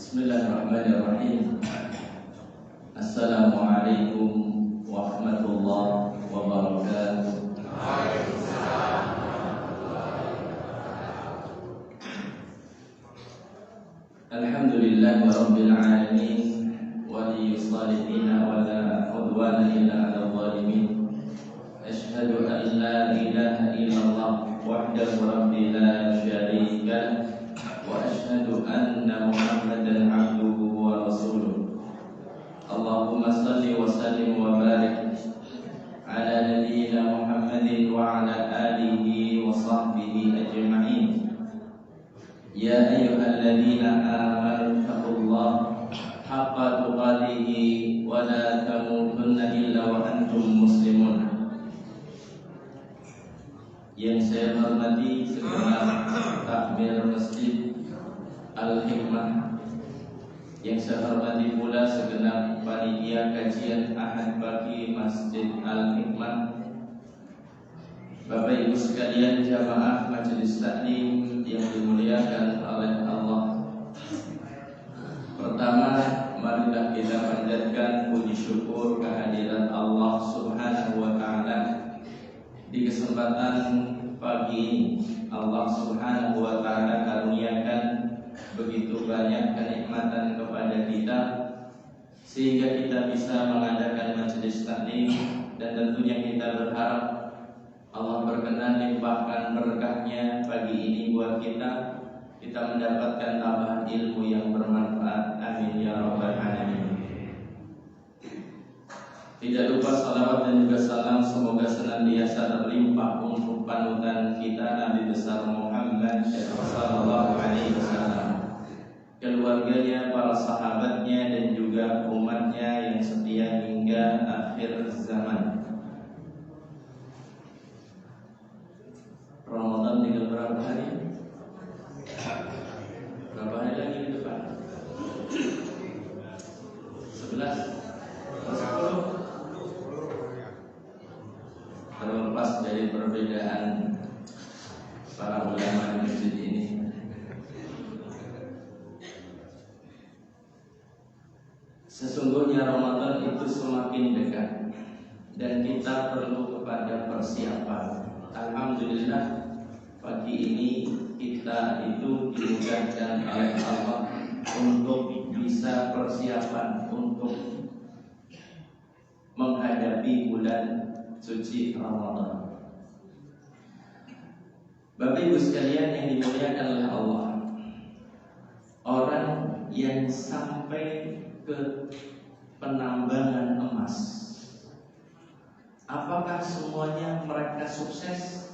Bismillahirrahmanirrahim. Assalamualaikum warahmatullahi wabarakatuh. Alhamdulillahi rabbil alamin, waliyus salihina wa la udwana illa 'alal zalimin. Asyhadu an la ilaha illallah wahdahu rabbi la syarika lah, wa asyhadu anna Muhammadan 'abduhu wa rasuluh. Allahumma salli wa sallim wa barik ala nabiyyina Muhammadin wa ala alihi wa sahbihi ajma'in. Ya ayyuhalladzina amanu taqullaha haqqa tuqatih wa la tamutunna illa wa antum muslimun. Yang saya hormati segenap takmir Masjid Al-Hikmah, yang saya hormati pula segenap panitia kajian Ahad pagi Masjid Al-Hikmah, Bapak Ibu sekalian jamaah majelis taklim yang dimuliakan oleh Allah. Pertama, marilah kita panjatkan puji syukur kehadiran Allah Subhanahu wa taala. Di kesempatan pagi ini Allah Subhanahu wa taala karuniakan begitu banyak kenikmatan kepada kita sehingga kita bisa mengadakan majelis taklim, dan tentunya kita berharap Allah berkenan limpahkan berkahnya pagi ini buat kita mendapatkan tambahan ilmu yang bermanfaat. Amin ya rabbal alamin. Tidak lupa salawat dan juga salam semoga senantiasa terlimpah untuk panutan kita Nabi besar Muhammad sallallahu alaihi wasallam, keluarganya, para sahabatnya, dan juga umatnya yang setia hingga akhir zaman. Ramadan tinggal berapa hari? Berapa hari lagi di depan? 11? 10? Terlepas dari perbedaan para ulama di masjid ini, sesungguhnya Ramadan itu semakin dekat dan kita perlu kepada persiapan. Alhamdulillah pagi ini kita itu dimudahkan oleh Allah untuk bisa persiapan untuk menghadapi bulan suci Ramadan. Bapak Ibu sekalian yang dimuliakan oleh Allah, orang yang sampai ke penambangan emas, apakah semuanya mereka sukses?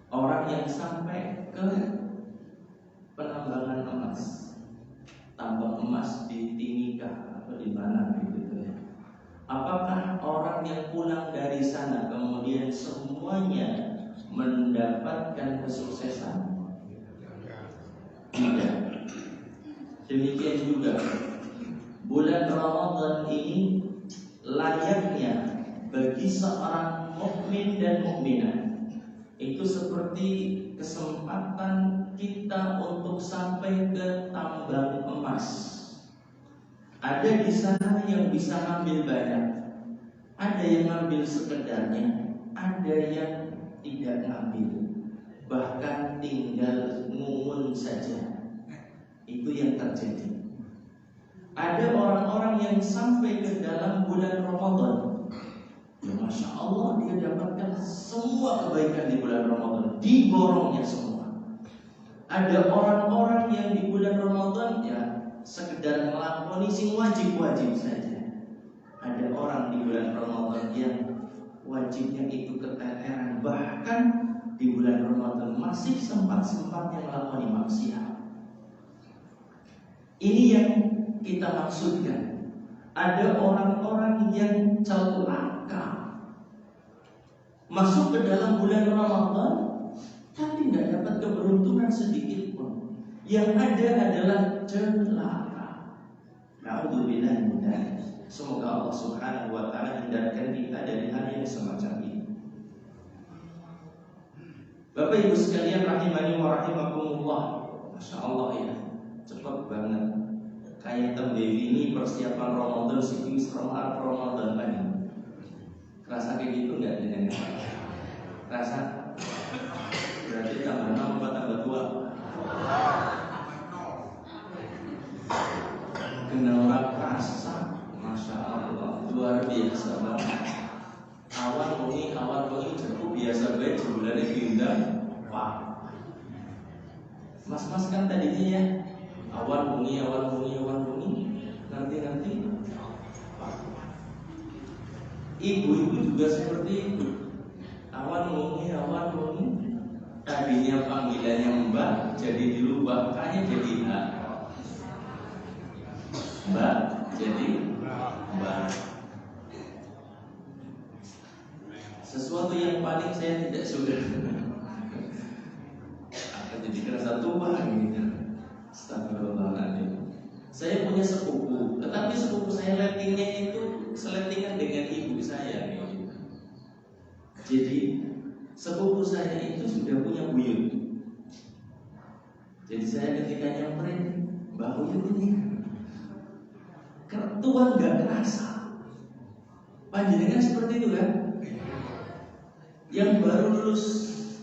Orang yang sampai ke penambangan emas, tambang emas di Timika atau di mana gitu ya. Apakah orang yang pulang dari sana kemudian semuanya mendapatkan kesuksesan? Tidak. Demikian juga bulan Ramadan ini layaknya bagi seorang mukmin dan mukminah itu seperti kesempatan kita untuk sampai ke tambang emas. Ada di sana yang bisa ngambil banyak, ada yang ngambil sekedarnya, ada yang tidak ngambil, bahkan tinggal ngumun saja. Itu yang terjadi. Ada orang-orang yang sampai ke dalam bulan Ramadan, ya Masya Allah, dia dapatkan semua kebaikan di bulan Ramadan, diborongnya semua. Ada orang-orang yang di bulan Ramadan ya sekedar melakoni sing wajib-wajib saja. Ada orang di bulan Ramadan yang wajibnya itu keteteran, bahkan di bulan Ramadan masih sempat-sempatnya melakoni maksiat. Ini yang kita maksudkan. Ada orang-orang yang celaka masuk ke dalam bulan Ramadan tapi tidak dapat keberuntungan sedikit pun. Yang ada adalah celaka. Na'udzubillah min dzalik. Semoga Allah Subhanahu wa taala hindarkan kita dari hal yang semacam ini. Bapak Ibu sekalian rahimani wa rahimakumullah. Masya Allah ya. kayak tembewi ini persiapan Ramadan sih setelah Ramadan lagi. Rasa kayak gitu nggak dengan rasa berarti tambah 6 apa tambah 2? Kenal rasa, masya Allah luar biasa banget. Awan bunyi cukup biasa baik sebulannya diundang Pak. Mas kan tadinya ya awan bunyi nanti Pak. Ibu-ibu juga seperti itu. Awan bunyi tadinya panggilannya Mbak jadi dirubah kayaknya jadi Mbak jadi Mbak. Sesuatu yang paling saya tidak suka akan jadi kerasa tua gitu. Astagfirullahaladzim. Saya punya sepupu, tetapi sepupu saya lettingnya itu selettingan dengan ibu saya gitu. Jadi sepupu saya itu sudah punya buyut. Jadi saya ketika nyamperin Mbak Buyut ini tua nggak kerasa. Panjenengan seperti itu kan? Yang baru lulus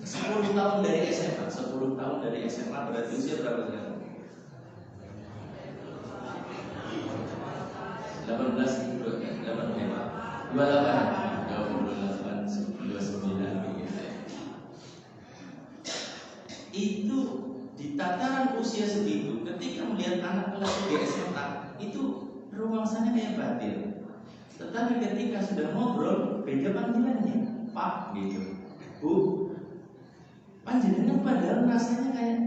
10 tahun dari SMA, 10 tahun dari SMA berarti usia berapa sekarang? 29 itu di tataran usia segitu, ketika melihat anak kelas di SMA itu rumangsanya kayak batil. Tetapi ketika sudah ngobrol, beda panggilannya, Pak gitu, Bu. Panjenengan padahal rasanya kayak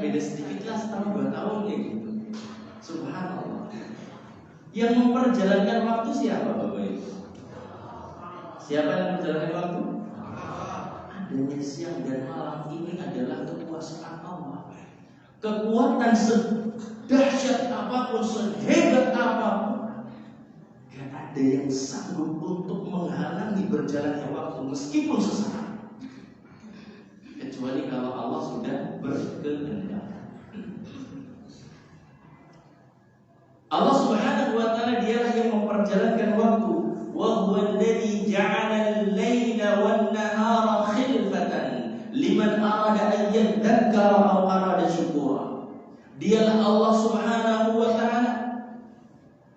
beda sedikit lah, setahun 2 tahun kayak gitu. Subhanallah. Yang memperjalankan waktu siapa Bapak Ibu? Siapa yang memperjalankan waktu? Adanya siang dan malam ini adalah kekuasaan Allah. Kekuatan sedahsyat apapun, sehebat apapun, gak ada yang sanggup untuk menghalangi berjalannya waktu meskipun sesaat, kecuali kalau Allah sudah berkehendak. Allah Subhanahu wa taala dialah yang memperjalankan waktu. Wa huwa alladzi ja'ala al-laila wan-nahara khilfatan liman arada an yadhakkara aw arada syukura. Dialah Allah Subhanahu wa taala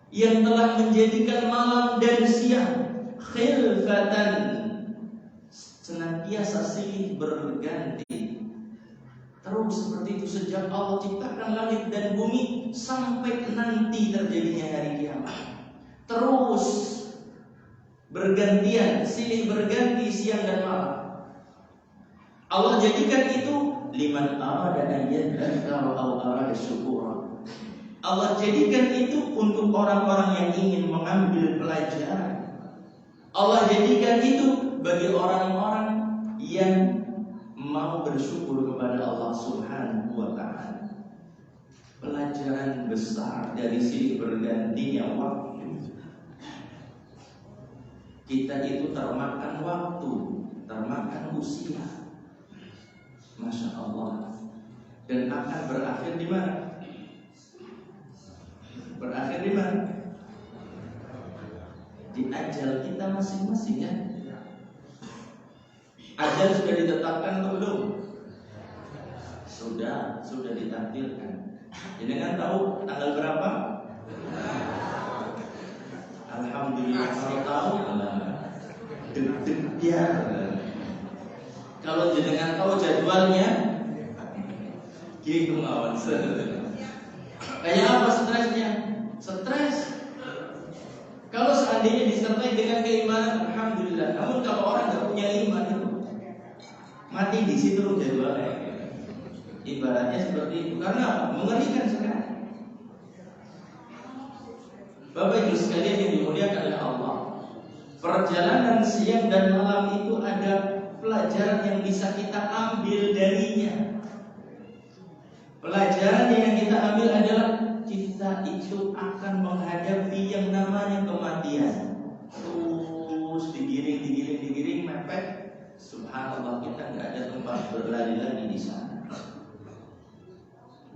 yang telah menjadikan malam dan siang khilfatan, senantiasa silih berganti. Terus seperti itu sejak Allah ciptakan langit dan bumi sampai nanti terjadinya hari kiamat. Terus bergantian, silih berganti siang dan malam. Allah jadikan itu liman arada an yadhakkara aw arada syukura. Allah jadikan itu untuk orang-orang yang ingin mengambil pelajaran. Allah jadikan itu bagi orang-orang yang mau bersyukur kepada Allah Subhanahu wa ta'ala. Pelajaran besar dari silih bergantinya waktu. Kita itu termakan waktu, termakan usia. Masya Allah. Dan akan berakhir di mana? Berakhir di mana? Di ajal kita masing-masing ya. Ajal sudah ditetapkan atau belum? Sudah ditakdirkan. Jadi kan tahu tanggal berapa? Alhamdulillah kalau tahu deg-degan. Kalau jenengan tahu jadwalnya, gitu mawon. Kayak apa stresnya? Stres. Kalau seandainya disertai dengan keimanan, alhamdulillah. Namun kalau orang nggak punya iman, mati di situ jadwalnya. Ibaratnya seperti itu. Karena mengerikan sekali. Bapak Ibu sekalian yang dimuliakan oleh Allah, perjalanan siang dan malam itu ada pelajaran yang bisa kita ambil darinya. Pelajaran yang kita ambil adalah kita itu akan menghadapi yang namanya kematian. Terus digiring mepet. Subhanallah, kita nggak ada tempat berlari lagi di sana.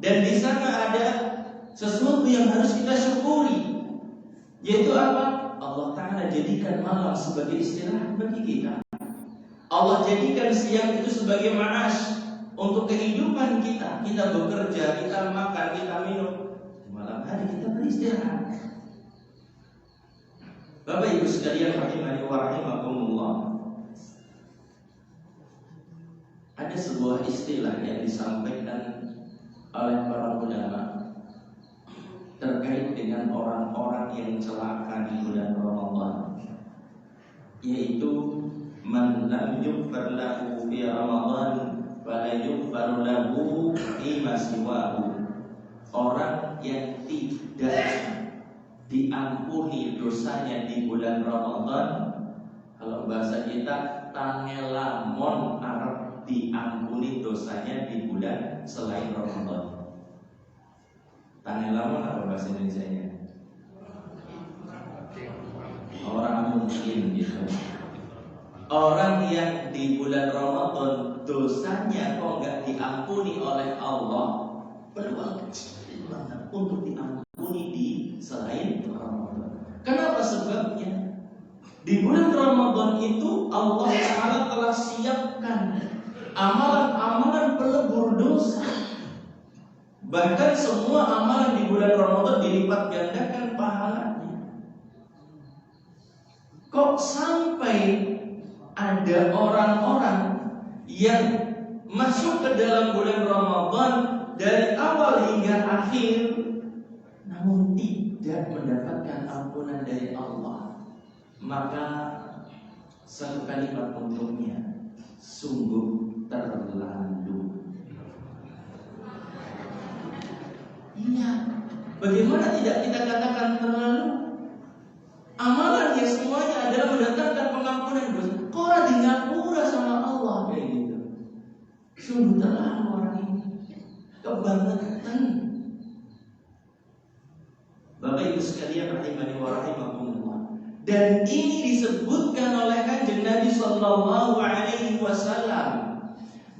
Dan di sana ada sesuatu yang harus kita syukuri, yaitu apa? Allah Ta'ala jadikan malam sebagai istirahat bagi kita. Allah jadikan siang itu sebagai ma'ash untuk kehidupan kita. Kita bekerja, kita makan, kita minum. Di malam hari kita beristirahat. Bapak Ibu sekalian rahimani wa rahimakumullah, ada sebuah istilah yang disampaikan oleh para ulama terkait dengan orang-orang yang celaka di bulan Ramadan, yaitu man lam yughfar lahu fi Ramadan fala yughfar lahu fi ma siwahu. Orang yang tidak diampuni dosanya di bulan Ramadan, kalau bahasa kita tangelamon arep diampuni dosanya di bulan selain Ramadan. Tangelamon apa bahasa Indonesianya? Orang mungkin gitu. Orang yang di bulan Ramadan dosanya kok nggak diampuni oleh Allah, peluang kecil banget untuk diampuni di selain Ramadan. Kenapa sebabnya? Di bulan Ramadan itu Allah Ta'ala telah siapkan amalan-amalan pelebur dosa. Bahkan semua amalan di bulan Ramadan dilipat gandakan pahalanya. Kok sampai ada orang-orang yang masuk ke dalam bulan Ramadan dari awal hingga akhir, namun tidak mendapatkan ampunan dari Allah? Maka satu kalimat untuknya, sungguh terlalu. Iya, bagaimana tidak kita katakan terlalu? Amalan yang semuanya adalah mendatangkan pengampunan dosa, kok orang di ngapura sama Allah kayak gitu? Sungguh terlalu orang ini, kebangetan. Bapak Ibu sekalian rahimani wa rahimakumullah. Dan ini disebutkan oleh Kanjeng Nabi sallallahu alaihi wasallam.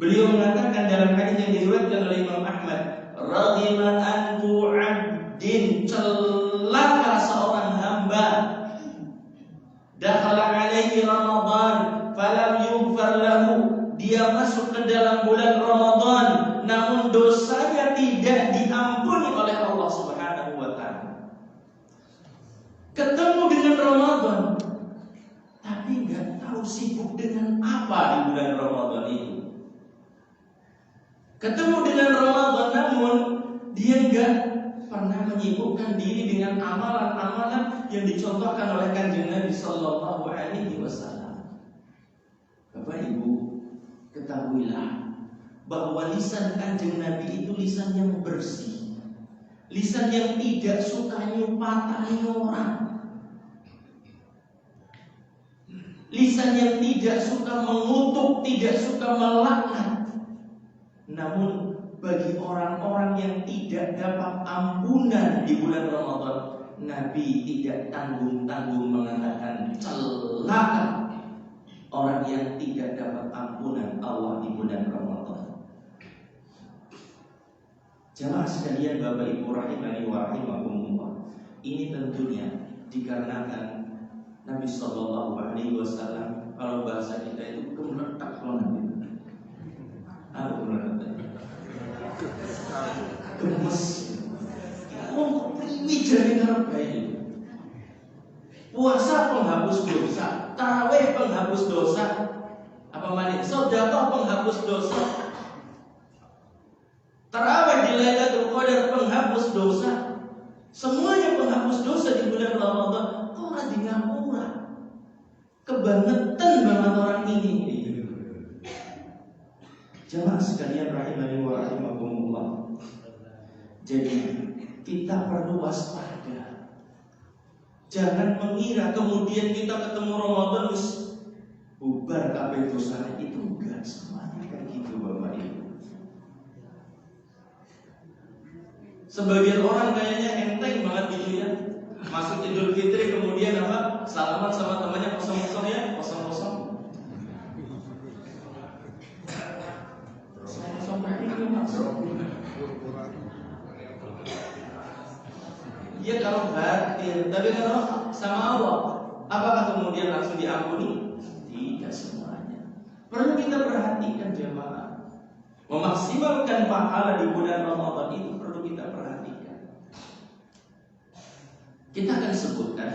Beliau mengatakan dalam hadis yang diriwayatkan oleh Imam Ahmad, "Raghima anfu 'abdin", celaka seorang hamba, dakhala alaihi Ramadan falam yughfar lahu, dia masuk ke dalam bulan Ramadan namun dosanya tidak diampuni oleh Allah Subhanahu wa taala. Ketemu dengan Ramadan tapi enggak tahu sibuk dengan apa di bulan Ramadan itu. Ketemu dengan Ramadan namun dia enggak pernah menyibukkan diri dengan amalan-amalan yang dicontohkan oleh Kanjeng Nabi sallallahu alaihi wasallam. Bapak Ibu, ketahuilah bahwa lisan Kanjeng Nabi itu lisan yang bersih, lisan yang tidak suka nyupatani orang, lisan yang tidak suka mengutuk, tidak suka melaknat. Namun bagi orang-orang yang tidak dapat ampunan di bulan Ramadan, Nabi tidak tanggung-tanggung mengatakan celaka orang yang tidak dapat ampunan Allah di bulan Ramadan. Jamaah sekalian, Bapak Ibu rahimani wa rahimakumullah, ini tentunya dikarenakan Nabi sallallahu alaihi wasallam, kalau bahasa kita itu kemeletak banget. Apa kemeletak? Gemes. Oh, wijane ngarep bae. Puasa penghapus dosa, tarawih penghapus dosa, apa manik sedekah penghapus dosa, tarawih di Lailatul Qadar penghapus dosa, semuanya penghapus dosa di bulan Ramadan. Kok ora di ngapura? Kebangetan banget orang ini. Jamaah sekalian rahimani wa rahimakumullah. Jadi kita perlu waspada. Jangan mengira kemudian kita ketemu Ramadan wis bubar kabeh dosanya. Itu enggak semuanya kayak gitu Bapak Ibu. Sebagian orang kayaknya enteng banget gitu ya. Masuk Idul Fitri kemudian apa? Salaman sama temannya kosong-kosong ya, kosong-kosong. Ya kalau batin, tapi kalau sama Allah, apakah kemudian langsung diampuni? Tidak semuanya. Perlu kita perhatikan jemaah. Memaksimalkan pahala di bulan Ramadan itu perlu kita perhatikan. Kita akan sebutkan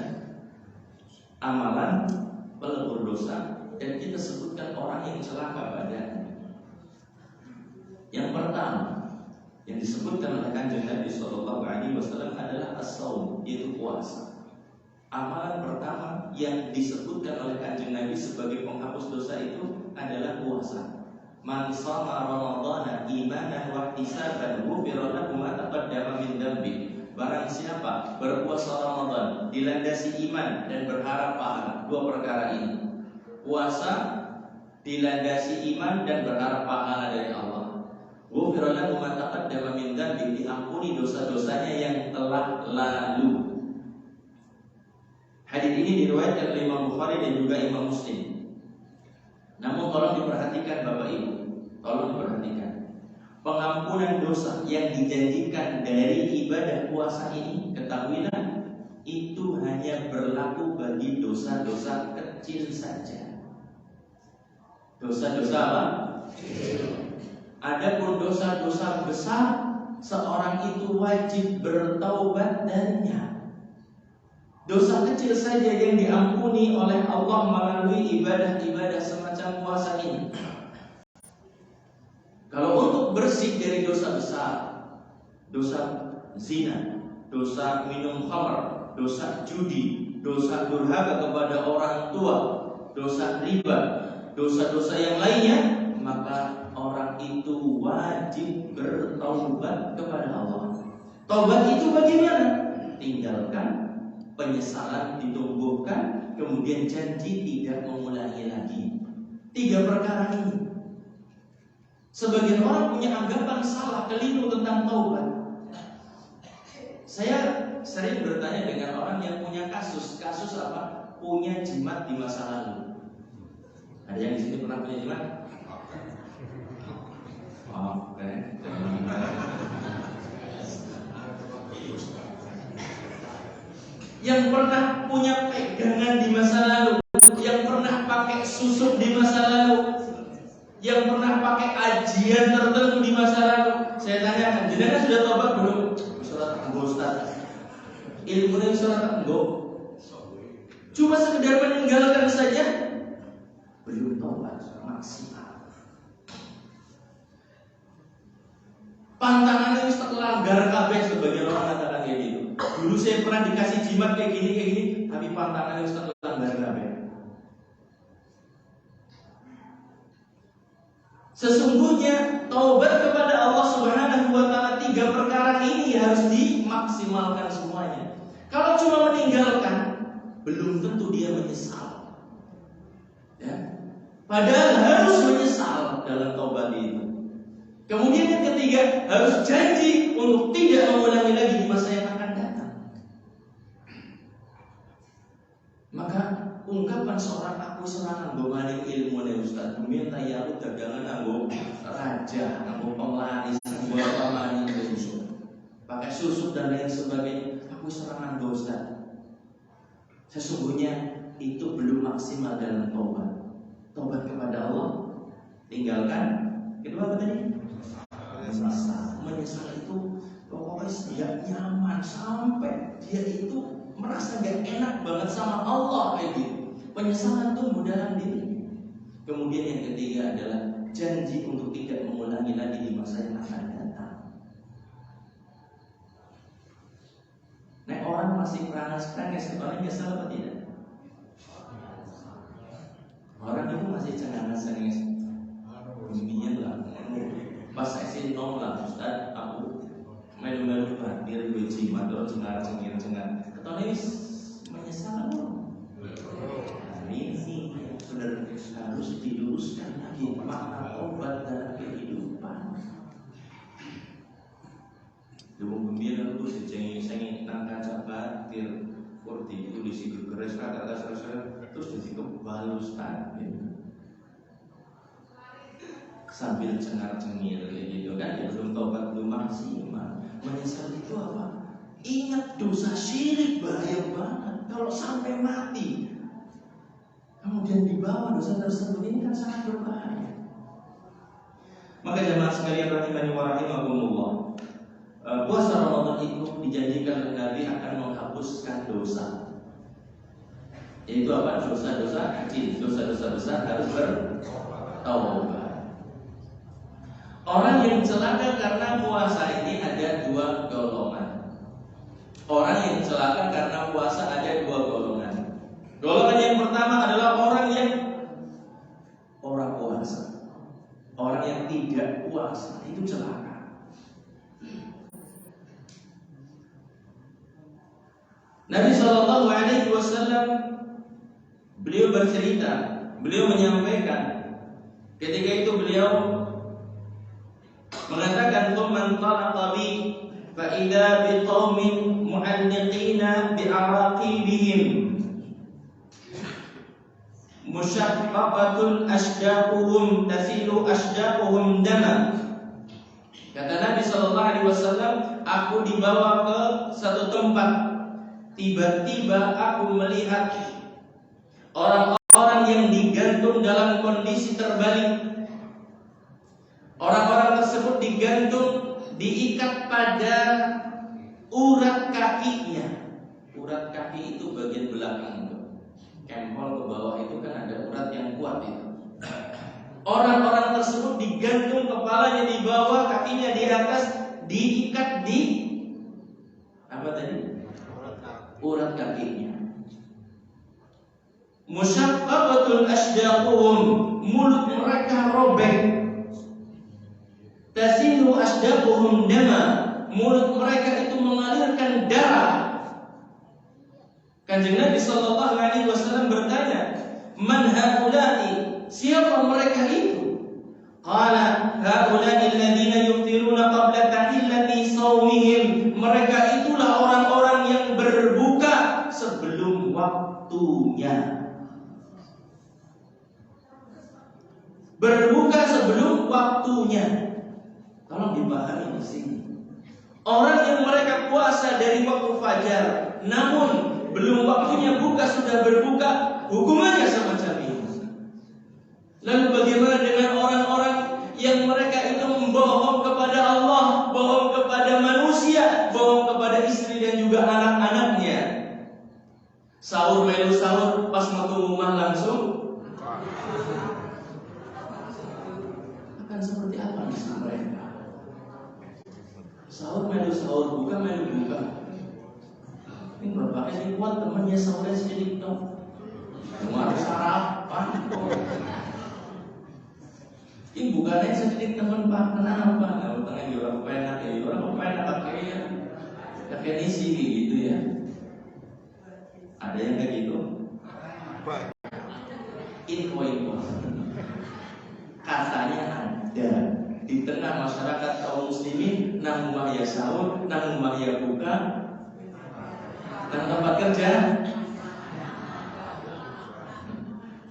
amalan pelebur dosa dan kita sebutkan orang yang celaka badannya. Yang pertama yang disebutkan oleh Kanjeng Nabi Shallallahu Alaihi Wasallam adalah as-saum, yaitu puasa. Amalan pertama yang disebutkan oleh Kanjeng Nabi sebagai penghapus dosa itu adalah puasa. Man shoma Ramadhana imanan wa ihtisaban ghufira lahu ma taqaddama min dhanbi. Barang siapa berpuasa Ramadan dilandasi iman dan berharap pahala, dua perkara ini. Puasa dilandasi iman dan berharap pahala dari Allah. Ghufira lahu ma taqaddama min dhanbi, diampuni dosa-dosanya yang telah lalu. Hadis ini diriwayatkan oleh Imam Bukhari dan juga Imam Muslim. Namun tolong diperhatikan Bapak Ibu, tolong diperhatikan. Pengampunan dosa yang dijanjikan dari ibadah puasa ini, ketahuilah itu hanya berlaku bagi dosa-dosa kecil saja. Dosa-dosa apa? Adapun dosa-dosa besar, seorang itu wajib bertaubat darinya. Dosa kecil saja yang diampuni oleh Allah melalui ibadah-ibadah semacam puasa ini. Kalau untuk bersih dari dosa besar, dosa zina, dosa minum khamr, dosa judi, dosa durhaka kepada orang tua, dosa riba, dosa-dosa yang lainnya, maka orang itu wajib bertaubat kepada Allah. Taubat itu bagaimana? Tinggalkan, penyesalan ditumbuhkan, kemudian janji tidak mengulangi lagi. 3 perkara ini. Sebagian orang punya anggapan salah, keliru tentang taubat. Saya sering bertanya dengan orang yang punya kasus apa? Punya jimat di masa lalu. Ada yang di sini pernah punya jimat? Oke. Yang pernah punya pegangan di masa lalu, yang pernah pakai susuk di masa lalu, yang pernah pakai ajian tertentu di masa lalu. Saya tanyakan, jenengan sudah tobat belum? Surat enggak Ustaz. Ilmunya surat enggak. Cuma sekedar meninggalkan saja, belum tobat maksimal. Pantangannya itu terlanggar kabeh, sebagian orang katakan kayak gitu. Dulu saya pernah dikasih jimat kayak gini, tapi pantangannya itu terlanggar kabeh. Sesungguhnya taubat kepada Allah Subhanahu wa taala 3 perkara ini harus dimaksimalkan semuanya. Kalau cuma meninggalkan, belum tentu dia menyesal. Ya. Padahal harus menyesal dalam taubat itu. Kemudian yang ketiga, harus janji untuk tidak mengulangi lagi di masa yang akan datang. Maka ungkapan seorang aku serangan bemaning ilmu nih Ustaz, minta ya aku dagangan anggo raja, anggo penglaris, anggo pemaning susu, pakai susu dan lain sebagainya. Aku serangan Ustaz. Sesungguhnya itu belum maksimal dalam taubat. Taubat kepada Allah, tinggalkan. Kedua apa tadi? Menyesal itu pokoknya dia nyaman sampai dia itu merasa gak enak banget sama Allah kayak gitu. Penyesalan tumbuh dalam diri. Kemudian yang ketiga adalah janji untuk tidak mengulangi lagi di masa yang akan datang. Nah, orang masih perangas-perangas, orang nyesal apa tidak? Orang itu masih cengangas-cengangas. Demikian lah. Pas saya nom lah Ustaz, aku melu-melu hadir gue jimat atau cengar-cengir. Ketone wis menyesal loh. Ini benar harus diluruskan lagi makna obat dalam kehidupan. Dulu gembira itu sejengi nang kaca batir, kok ditulis di keres kata terus jadi kebal Ustaz. Sambil cengar-cengir gitu kan, ya belum tobat, belum maksimal. Menyesal itu apa? Ingat dosa syirik bahaya banget. Kalau sampai mati kemudian dibawa dosa tersebut, ini kan sangat berbahaya. Maka jemaah sekalian rahimani wa rahimakumullah, puasa Ramadan itu dijanjikan oleh Nabi akan menghapuskan dosa. Yaitu apa? Dosa-dosa kecil, dosa-dosa besar harus bertaubat. Orang yang celaka karena puasa ini ada dua golongan. Orang yang celaka karena puasa ada dua golongan. Golongan yang pertama adalah orang yang puasa. Orang yang tidak puasa itu celaka. Nabi Shallallahu Alaihi Wasallam beliau bercerita, beliau menyampaikan, ketika itu beliau mengatakan, "Man talaqa bi fa idza biqaumin mu'alliqina bi'araqibihim musyaqqaqatun asdaquhum tasilu asdaquhum dama." Kata Nabi sallallahu alaihi wasallam, aku dibawa ke satu tempat. Tiba-tiba aku melihat orang-orang yang digantung dalam kondisi terbalik. Orang-orang tersebut digantung, diikat pada urat kakinya. Urat kaki itu bagian belakang. Kempol ke bawah itu kan ada urat yang kuat itu. Orang-orang tersebut digantung, kepalanya di bawah, kakinya di atas, diikat di apa tadi? Urat kakinya. Musyaqqaqatun asdaquhum, mulut mereka robek. Tasilu asdaquhum dama, mulut mereka itu mengalirkan darah. Kanjeng Nabi sallallahu alaihi wasallam bertanya, "Man haula'i?" Siapa mereka itu? Qala, "Haula'i alladziina yuftiruna qabla tahillati shaumihim." Mereka itulah orang-orang yang berbuka sebelum waktunya. Berbuka sebelum waktunya. Tolong dipahami di sini. Orang yang mereka puasa dari waktu fajar, namun belum waktunya buka sudah berbuka, hukumannya semacam ini. Lalu bagaimana dengan orang-orang yang mereka itu membohong kepada Allah, bohong kepada manusia, bohong kepada istri dan juga anak-anaknya? Sahur melu sahur, pas mau ke rumah langsung akan seperti apa nasib mereka? Sahur melu sahur, buka melu buka. Ini bapaknya ini kuat, temannya sahurnya sedikit dong. Cuma harus sarapan. Ini bukannya sedikit teman pak, kenapa? Nah, utangnya di orang penak ya, orang penak pakai isi gitu ya. Ada yang kayak gitu? Info. Katanya ada di tengah masyarakat kaum muslimin, nang rumah ya sahur, nang rumah ya buka, nang tempat kerja.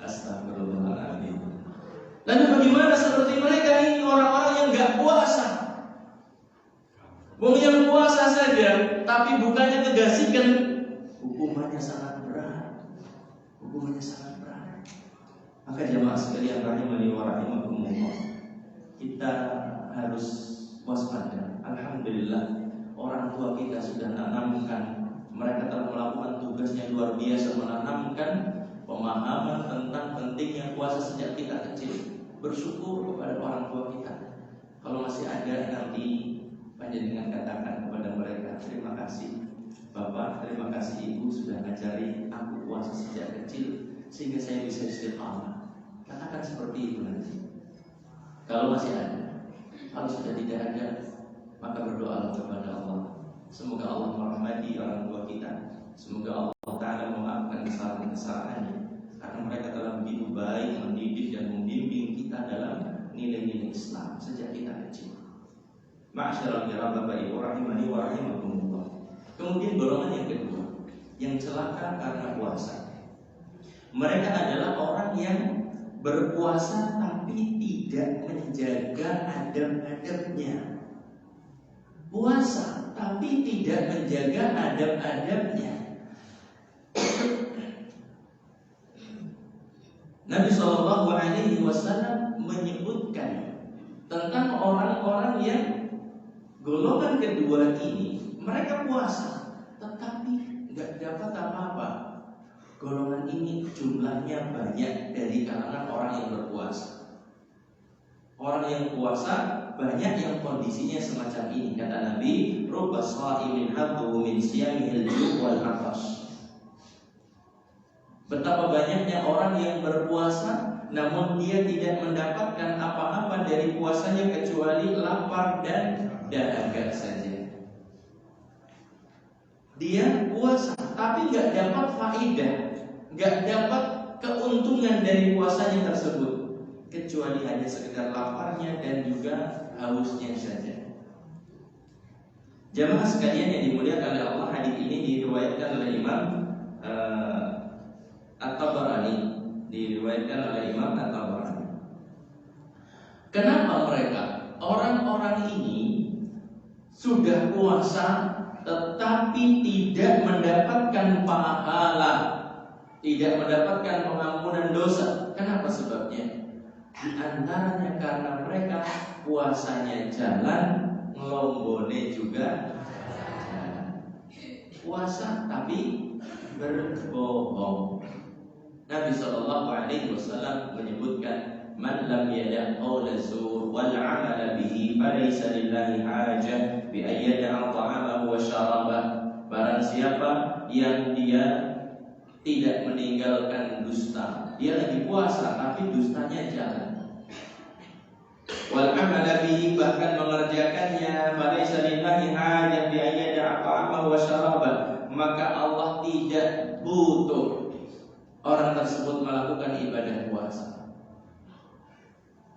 Astagfirullahaladzim. Lalu bagaimana seperti mereka ini, orang-orang yang gak puasa? Wong yang puasa saja, tapi bukannya tegasikan, hukumannya sangat berat. Hukumannya sangat berat. Maka jamaah sekalian rahimani wa rahimakumullah, kita harus waspada. Alhamdulillah, orang tua kita sudah menanamkan, mereka telah melakukan tugasnya luar biasa, menanamkan pemahaman tentang pentingnya puasa sejak kita kecil. Bersyukur kepada orang tua kita. Kalau masih ada nanti panjenengan katakan kepada mereka, terima kasih Bapak, terima kasih Ibu sudah ngajari aku puasa sejak kecil sehingga saya bisa istiqamah. Katakan seperti itu nanti. Kalau masih ada. Kalau sudah tidak ada, maka berdoalah kepada Allah. Semoga Allah merahmati orang tua kita. Semoga Allah Ta'ala memaafkan kesalahan-kesalahannya, karena mereka telah begitu baik mendidik dan membimbing kita dalam nilai-nilai Islam sejak kita kecil. Ma'asyiral kiram Bapak Ibu rahimani wa rahimakumullah. Kemudian golongan yang kedua, yang celaka karena puasa. Mereka adalah orang yang berpuasa tapi tidak menjaga adab-adabnya. puasa tapi tidak menjaga adab-adabnya. Nabi SAW menyebutkan tentang orang-orang yang golongan kedua ini, mereka puasa tetapi nggak dapat apa-apa. Golongan ini jumlahnya banyak dari kalangan orang yang berpuasa. Orang yang puasa banyak yang kondisinya semacam ini. Kata Nabi, rubba sha'imin haddu min siyamihil ju' wal 'atash. Betapa banyaknya orang yang berpuasa namun dia tidak mendapatkan apa-apa dari puasanya kecuali lapar dan dahaga saja. Dia puasa tapi nggak dapat faedah, nggak dapat keuntungan dari puasanya tersebut, kecuali hanya sekedar laparnya dan juga hausnya saja. Jamaah sekalian yang dimuliakan oleh Allah, hadis ini diriwayatkan oleh Imam At-Tabarani, diriwayatkan oleh Imam At-Tabarani. Kenapa mereka orang-orang ini sudah puasa tetapi tidak mendapatkan pahala, tidak mendapatkan pengampunan dosa? Kenapa sebabnya? Di antaranya karena mereka puasanya jalan, ngelombone juga jalan. Puasa tapi berbohong. Nabi SAW menyebutkan, man lam yada' qawla zur wal 'amala bihi falaysa lillahi hajah bi an yada'a ta'amahu wa syarabah. Barang siapa yang dia tidak meninggalkan dusta, dia lagi puasa tapi dustanya jalan, wal 'amala bihi, bahkan mengerjakannya, falaysa lillahi hajah bi an yada'a ta'amahu wa syarabah, maka Allah tidak butuh orang tersebut melakukan ibadah puasa.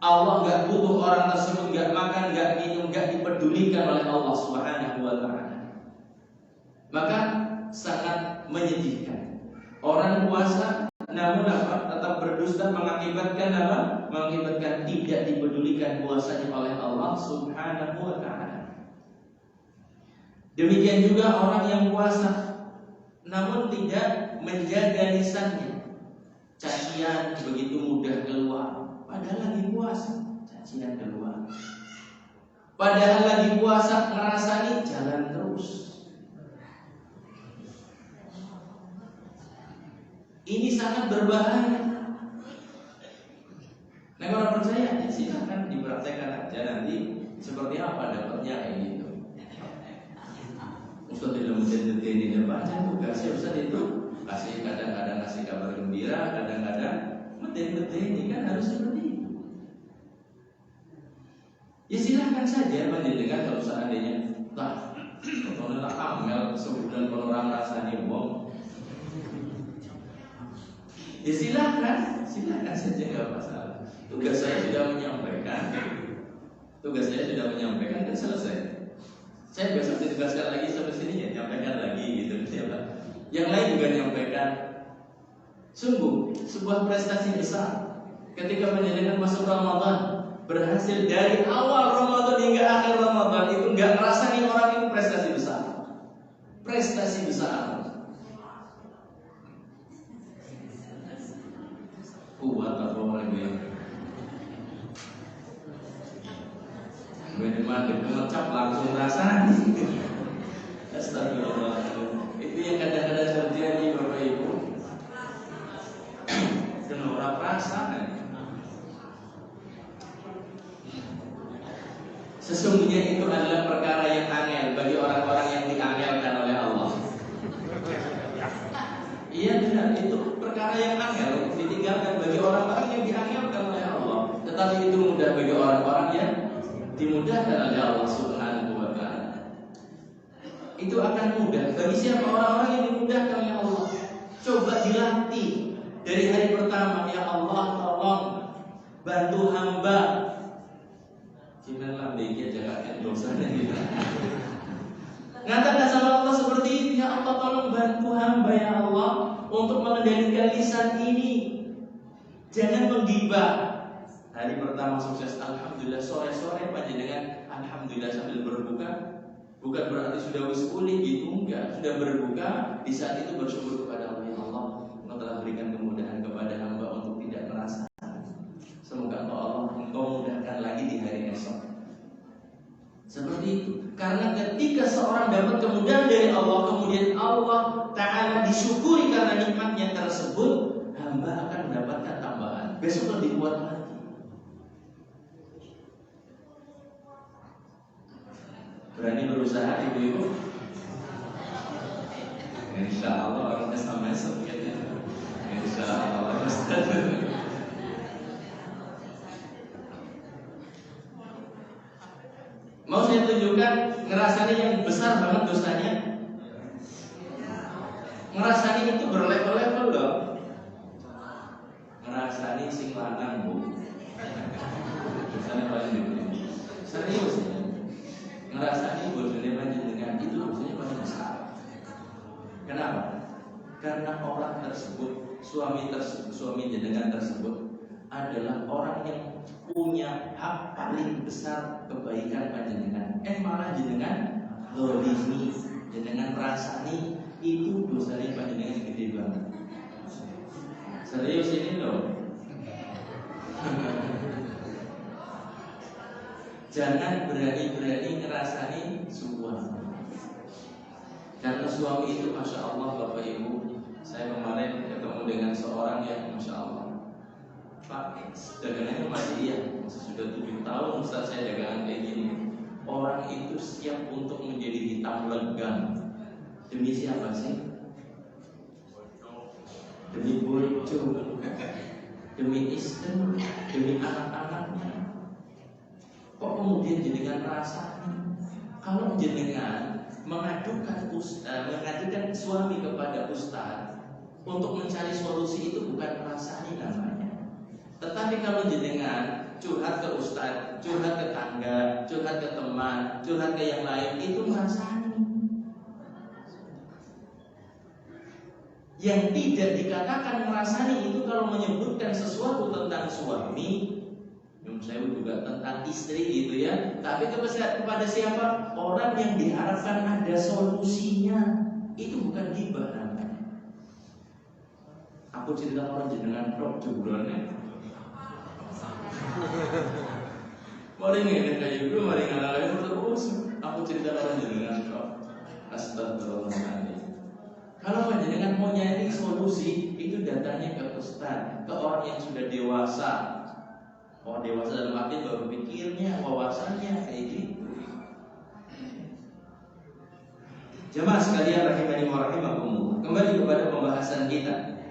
Allah gak butuh orang tersebut gak makan, gak minum, gak dipedulikan oleh Allah Subhanahu wa ta'ala. Maka sangat menyedihkan orang puasa namun tetap berdusta, mengakibatkan apa? Mengakibatkan tidak dipedulikan puasanya oleh Allah Subhanahu wa ta'ala. Demikian juga orang yang puasa namun tidak menjaga lisannya. Cacian begitu mudah keluar, padahal lagi puasa, cacian keluar. Padahal lagi puasa ngerasani jalan terus. Ini sangat berbahaya. Nah, kalau percaya ya silakan dipraktekkan aja, nanti seperti apa dapatnya kayak gitu. Ustaz tidak menjadi ini baca tugasnya Ustaz itu kasih, kadang-kadang kasih kabar gembira, kadang-kadang meten-meten, ini kan harus seperti itu. Ya silahkan saja menjadikan, kalau seandainya kalau tak amel sebulan orang rasanya wong, ya silahkan saja, nggak masalah. Tugas saya sudah menyampaikan dan selesai. Saya besok ditugaskan lagi sampai sini ya, nyampaikan lagi gitu ya Pak. Yang lain juga nyampaikan. Sungguh sebuah prestasi besar ketika menjalankan masuk Ramadan, berhasil dari awal Ramadan hingga akhir Ramadan, itu nggak ngerasa nih orang ini prestasi besar. Prestasi besar. Kuat apa lagi? Benar-benar mengecap langsung rasanya. Astagfirullah. Itu yang kadang-kadang terjadi Bapak Ibu. Dan orang perasaan. Sesungguhnya itu adalah perkara yang angel bagi orang-orang yang diangelkan oleh Allah. Iya benar, itu perkara yang angel ditinggalkan bagi orang-orang yang diangelkan oleh Allah. Tetapi itu mudah bagi orang-orang yang dimudahkan oleh Allah Subhanahu wa ta'ala. Itu akan mudah bagi siapa orang-orang yang dimudahkan oleh Allah. Coba dilatih dari hari pertama, ya Allah tolong bantu hamba. Janganlah bagi ajakan dosanya kita. Ngatakan sama Allah seperti itu, ya Allah tolong bantu hamba ya Allah untuk mengendalikan lisan ini. Jangan menggibah. Hari pertama sukses, alhamdulillah. Sore-sore panjenengan alhamdulillah sambil berbuka, Bukan berarti sudah wis pulih gitu, enggak. Sudah berbuka, di saat itu bersyukur kepada Allah. Ya Allah, Engkau telah berikan kemudahan kepada hamba untuk tidak merasa. Semoga Allah Engkau mudahkan lagi di hari esok. Seperti itu. Karena ketika seorang dapat kemudahan dari Allah, kemudian Allah Ta'ala disyukuri karena nikmatnya tersebut, hamba akan mendapatkan tambahan. Besok lebih kuat lagi. Berani berusaha ibu-ibu? Insya Allah orangnya sama seperti itu. Insya Allah Ustaz. Mau saya tunjukkan ngerasanya yang besar banget dosanya. Ngerasanya itu berlevel-level loh. Ngerasanya sing lanang bu. Dosanya paling gede. Serius ya. Ngerasanya bojone panjenengan itu dosanya paling besar. Kenapa? Karena orang tersebut, suami jenengan tersebut adalah orang yang punya hak paling besar kebaikan panjenengan. Malah jenengan dolimi, jenengan rasani itu dosanya panjenengan gede banget. Serius ini loh. Jangan berani-berani ngerasani suami. Karena suami itu Masya Allah Bapak Ibu. Saya kemarin ketemu dengan seorang yang Masya Allah, Pak, dagangannya masih iya. Sudah 7 tahun Ustaz saya dagangan kayak gini. Orang itu siap untuk menjadi hitam legam. Demi siapa sih? Demi bojo, demi istri, demi anak-anaknya. Kok kemudian jenengan rasanya? Kalau jenengan mengajukan suami kepada ustaz untuk mencari solusi, itu bukan rasanya namanya. Tetapi kalau jenengan curhat ke ustaz, curhat ke tangga, curhat ke teman, curhat ke yang lain, itu rasanya. Yang tidak dikatakan merasani itu kalau menyebutkan sesuatu tentang suami, saya juga tentang istri gitu ya. Tapi kepada siapa? Orang yang diharapkan ada solusinya. Itu bukan ghibah namanya. Aku cerita orang jenengan rok jebulane. Mari ngene kayak gitu, mari ngalah terus. Aku cerita orang jenengan rok. Astagfirullahaladzim. Kalau jenengan mau nyari solusi, itu datangnya ke ustaz, ke orang yang sudah dewasa. Oh, dewasa dalam arti baru pikirnya, wawasannya kayak gitu. Jemaah sekalian rahimani wa rahimakumullah. Kembali kepada pembahasan kita.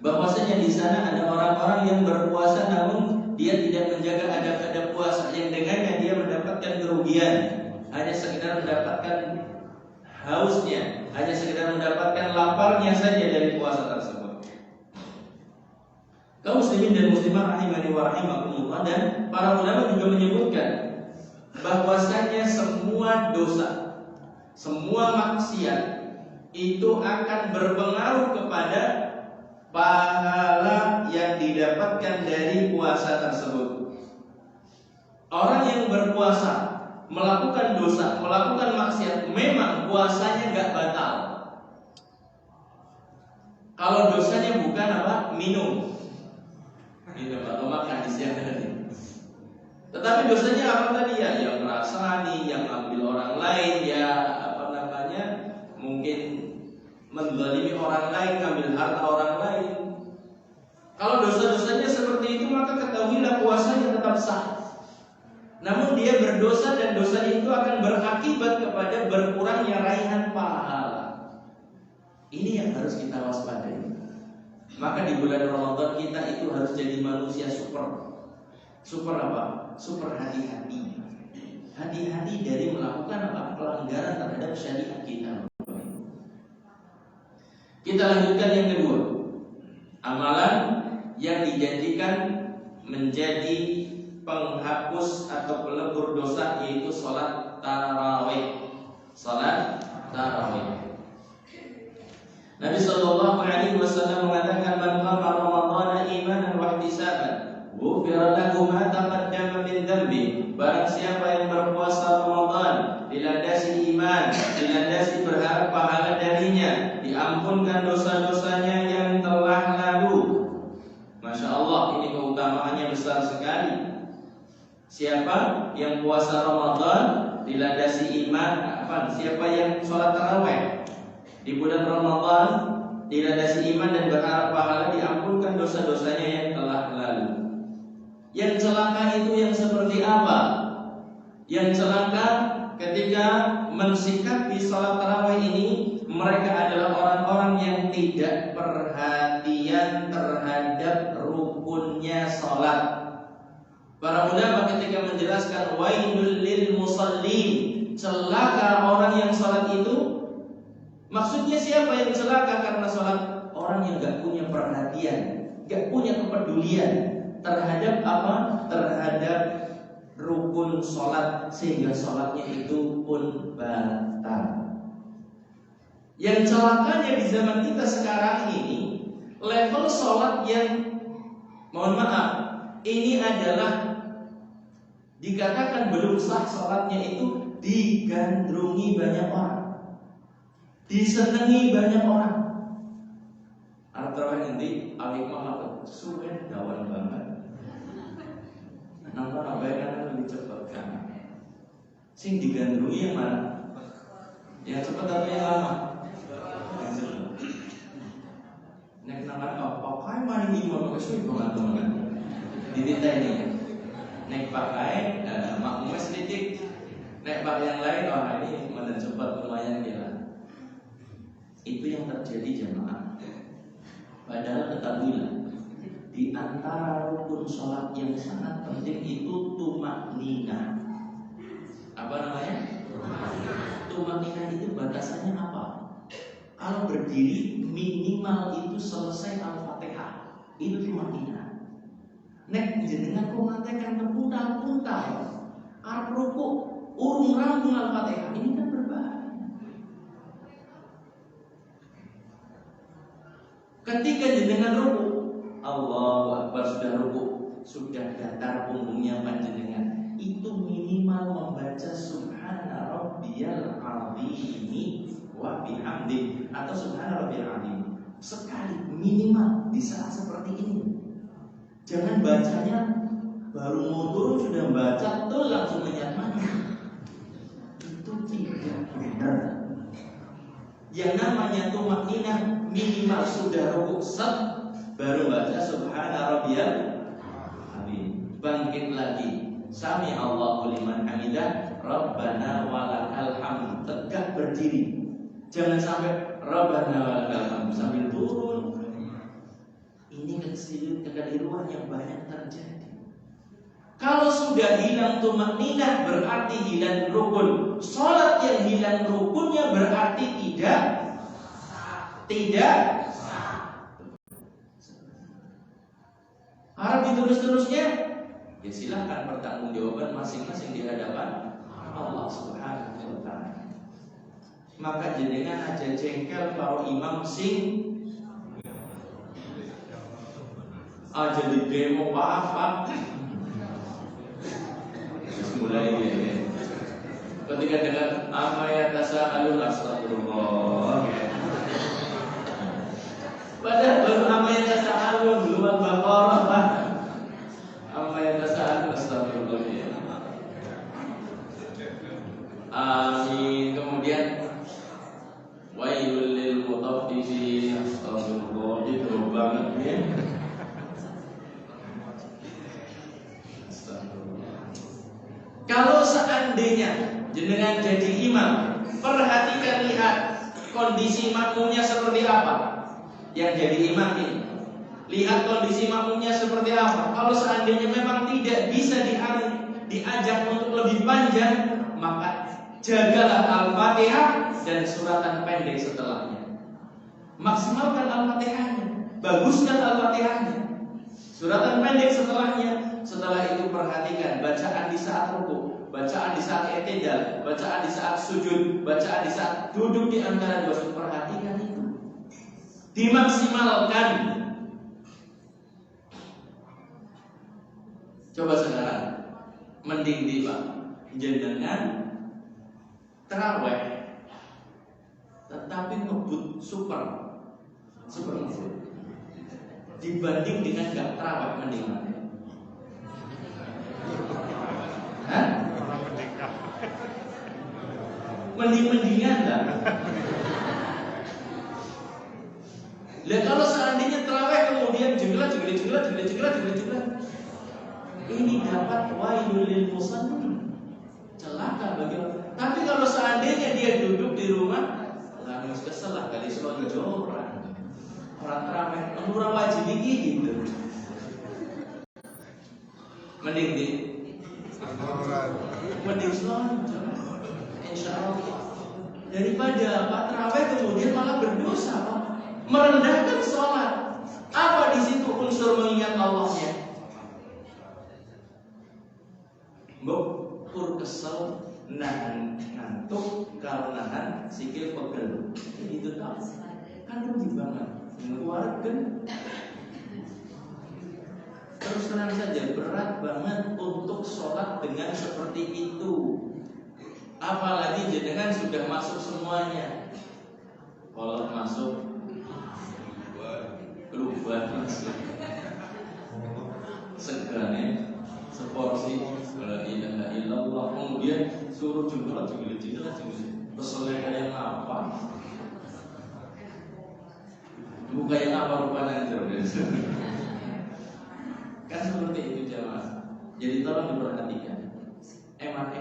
Bahwasanya di sana ada orang-orang yang berpuasa namun dia tidak menjaga adab-adab puasa, yang dengannya dia mendapatkan kerugian, hanya sekedar mendapatkan hausnya, hanya sekedar mendapatkan laparnya saja dari puasa tersebut. Kaum muslimin dan muslimah rahimani wa rahimakumullah, dan para ulama juga menyebutkan bahwasanya semua dosa, semua maksiat itu akan berpengaruh kepada pahala yang didapatkan dari puasa tersebut. Orang yang berpuasa melakukan dosa, melakukan maksiat, memang puasanya gak batal. Kalau dosanya bukan apa? Minum atau makan di siang hari. Tetapi dosanya apa tadi ya? Yang merasani, yang ambil orang lain, ya mungkin menzalimi orang lain, ngambil harta orang lain. Kalau dosa-dosanya seperti itu, maka ketahuilah puasanya tetap sah. Namun dia berdosa dan dosanya itu akan berakibat kepada berkurangnya raihan pahala. Ini yang harus kita waspadai. Maka di bulan Ramadan kita itu harus jadi manusia super. Super apa? Super hati-hati. Hati-hati dari melakukan apa? Pelanggaran terhadap syariat kita. Kita lanjutkan yang kedua. Amalan yang dijanjikan menjadi penghapus atau pelebur dosa, yaitu sholat tarawih. Sholat tarawih. Nabi sallallahu alaihi wasallam mengatakan, "Man qama Ramadan imanan wa ihtisaban, ghufira lahu ma taqaddama min dhanbi." Barang siapa yang berpuasa Ramadan dilandasi iman, dilandasi berharap pahala darinya, diampunkan dosa-dosanya yang telah lalu. Masya Allah, ini keutamaannya besar sekali. Siapa yang puasa Ramadan dilandasi iman, siapa yang sholat tarawih di bulan Ramadan dilandasi iman dan berharap pahala, diampunkan dosa-dosanya yang telah lalu. Yang celaka itu yang seperti apa? Yang celaka ketika mensikapi sholat tarawih ini, mereka adalah orang-orang yang tidak perhatian terhadap rukunnya sholat. Para ulama ketika menjelaskan wailul lil musallin, celaka orang yang sholat itu, maksudnya siapa yang celaka karena sholat? Orang yang gak punya perhatian, gak punya kepedulian terhadap apa? Terhadap rukun sholat, sehingga sholatnya itu pun batal. Yang celakanya di zaman kita sekarang ini, level sholat yang, mohon maaf, ini adalah dikatakan belum sah sholatnya itu digandrungi banyak orang, disenangi banyak orang. Arab terawih nanti al-hikmah apa? Suwen dawan banget. Nonton apa yang lebih cepat kan? Sing digandrungi yang mana? Yang cepat atau yang lama? Yang cepat. Nek nangkat apa? Kayak mana ini mau kesuai banget. Ditita ini. Nek pakai makmumnya sedikit. Nek pakai yang lain, wah ini mana cepat lumayan gila. Itu yang terjadi jemaah. Padahal ketahuilah, di antara rukun sholat yang sangat penting itu tumakninah. Apa namanya? Tumakninah itu batasannya apa? Kalau berdiri minimal itu selesai Al-Fatihah, itu tumakninah. Nek jenengan kok ngatekan kepuntal-puntal, arep ruku urung rampung Al-Fatihah, ini kan berbahaya. Ketika jenengan ruku, Allahu Akbar, sudah ruku, sudah datar punggungnya panjenengan, itu minimal membaca Subhana Rabbiyal Azim wa bihamdi atau Subhana Rabbiyal Azim sekali minimal di saat seperti ini. Jangan bacanya baru mau turun sudah baca tuh langsung menyatakan itu tidak benar. Yang namanya tumakninah minimal sudah ruku set baru baca Subhana Rabbiyal Azim, bangkit lagi Sami Allahu liman hamidah Rabbana walakal hamd, tegak berdiri. Jangan sampai Rabbana walakal hamd sambil turun. Ini kekeliruan yang banyak terjadi. Kalau sudah hilang tumakninah berarti hilang rukun. Salat yang hilang rukunnya berarti tidak. Harap diterus-terusnya, ya silahkan pertanggungjawaban masing-masing di hadapan Allah Subhanahu wa Ta'ala. Maka jenengan aja jengkel kalau imam sing aja di demo apa mulai ya. Ketika dengar amma ya tasa'alun astagfirullah, padahal baru amma ya tasa'alun belum Al-Baqarah, amma ya tasa'alun astagfirullah ya. Amin. Kemudian wailul lil mutaffifin, astagfirullah, itu banget ya. Kalau seandainya jenengan jadi imam, perhatikan, lihat kondisi makmumnya seperti apa. Yang jadi imam ini, lihat kondisi makmumnya seperti apa. Kalau seandainya memang tidak bisa diajak untuk lebih panjang, maka jagalah Al-Fatihah dan suratan pendek setelahnya. Maksimalkan Al-Fatihahnya, baguskan Al-Fatihahnya, suratan pendek setelahnya. Setelah itu perhatikan bacaan di saat ruku, bacaan di saat i'tidal, bacaan di saat sujud, bacaan di saat duduk di antara dua sujud. Perhatikan itu, dimaksimalkan. Coba sekarang mending Pak jenengan terawih tetapi ngebut super ngebut dibanding dengan gak terawih, mending mana? Hah? Mendingan lah. Lihat kalau seandainya terawih kemudian jenggelat, ini dapat wailul lil musallin, celaka bagi orang. Tapi kalau seandainya dia duduk di rumah, harus kesel lah kali selonjor orang terawih, orang wajib gitu. Mending selonjor, insya Allah. Daripada terawih kemudian malah berdosa, Pak. Merendahkan sholat. Apa di situ unsur mengingat Allahnya? Kur kesel, nahan ngantuk, kalau nahan sikil pegel. Itu tahu. Kan rugi banget. Mengeluarkan. Terus terang saja berat banget untuk sholat dengan seperti itu. Apalagi jenengan sudah masuk semuanya. Kalau masuk keluar segane seporsi la ilaha illallah, kemudian suruh jumlah keselnya kayak apa? Bukan yang apa rupanya kan seperti itu jamaah. Jadi tolong diperhatikan. Eman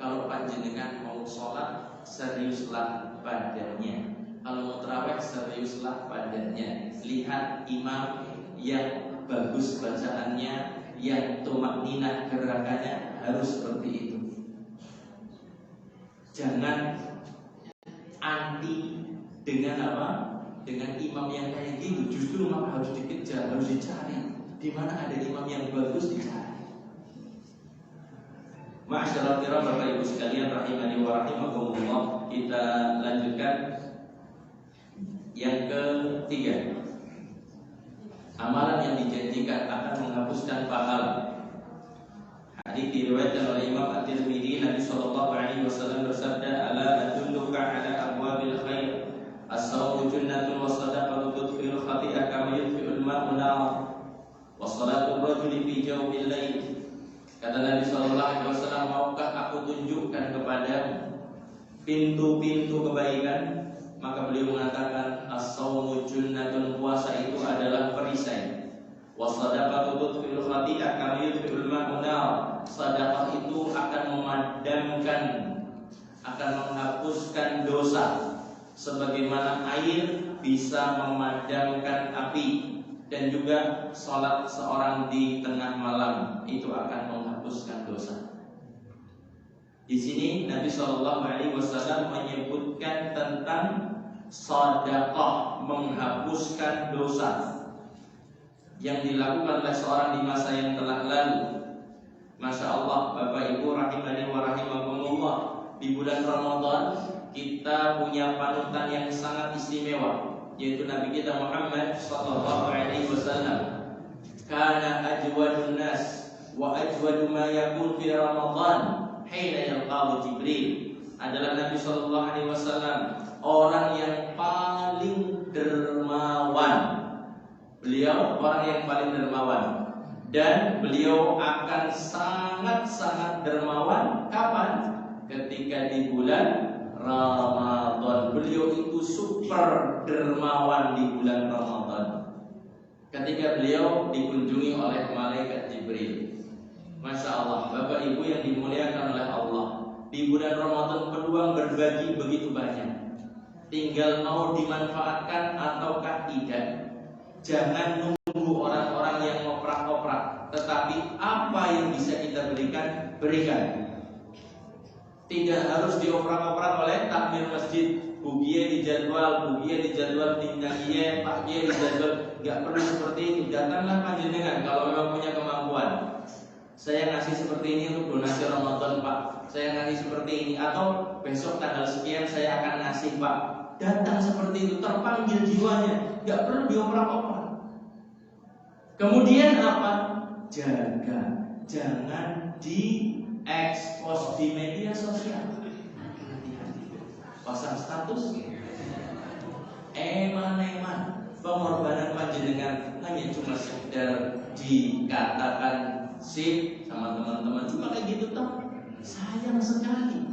kalau panjenengan mau sholat seriuslah badannya. Kalau mau terawih seriuslah badannya. Lihat imam yang bagus bacaannya, yang tumakninah gerakannya, harus seperti itu. Jangan anti dengan apa? Dengan imam yang kayak gitu. Justru maka harus dikejar, harus dicari. Di mana ada imam yang bagus dicari. Ma'asyiral kiram Bapak Ibu sekalian rahimani wa rahimakumullah. Kita lanjutkan yang ketiga. Amalan yang dijanjikan akan menghapuskan pahala. Hadis diriwayatkan oleh Imam At-Tirmidzi, Nabi sallallahu alaihi wasallam bersabda, "Ala adulluka ala abwabil khair. As-sawmu junnatun wa sadaqatu tudkhilul khati'ah kama yudkhilul ma'u nar. Wa salatul rajuli fi jawfil lail." Kata Nabi sallallahu alaihi wasallam, "Maukah aku tunjukkan kepadamu pintu-pintu kebaikan?" Maka beliau mengatakan, as-sawmu junnatun, puasa itu adalah perisai. Wa shadaqatu tudkhilul khati'ah kama yudkhilul ma'u nar. Sedekah itu akan memadamkan, akan menghapuskan dosa, sebagaimana air bisa memadamkan api. Dan juga sholat seorang di tengah malam itu akan menghapuskan dosa. Di sini Nabi Shallallahu Alaihi Wasallam menyebutkan tentang sedekah menghapuskan dosa yang dilakukan oleh seorang di masa yang telah lalu. Masya Allah, Bapak Ibu rahimani wa rahimakumullah, di bulan Ramadan kita punya panutan yang sangat istimewa, yaitu Nabi kita Muhammad Sallallahu Alaihi Wasallam. Kana ajwadun nas wa ajwadu ma yakun fi Ramadan hina yalqahu Jibril. Adalah Nabi Sallallahu Alaihi Wasallam orang yang paling dermawan. Beliau orang yang paling dermawan, dan beliau akan sangat-sangat dermawan kapan? Ketika di bulan Ramadan. Beliau itu super dermawan di bulan Ramadan. Ketika beliau dikunjungi oleh malaikat Jibril. Masya Allah, Bapak Ibu yang dimuliakan oleh Allah, di bulan Ramadan peluang berbagi begitu banyak. Tinggal mau dimanfaatkan ataukah tidak. Jangan nunggu orang-orang yang ngoprak-ngoprak, tetapi apa yang bisa kita berikan. Tidak harus dioprak-oprak oleh takmir masjid. Bugie dijadwal, tinggiye, Pak Gie dijadwal. Gak perlu seperti itu. Datanglah panjenengan kalau memang punya kemampuan. Saya ngasih seperti ini untuk donasi Ramadan, Pak. Saya ngasih seperti ini, atau besok tanggal sekian saya akan ngasih, Pak. Datang seperti itu, terpanggil jiwanya. Gak perlu dioprak-oprak. Kemudian apa? Jaga, jangan diekspos di media sosial. pasang status. Eman pengorbanan panjenengan hanya cuma sekedar dikatakan sip sama teman-teman, cuma kayak gitu toh. Sayang sekali.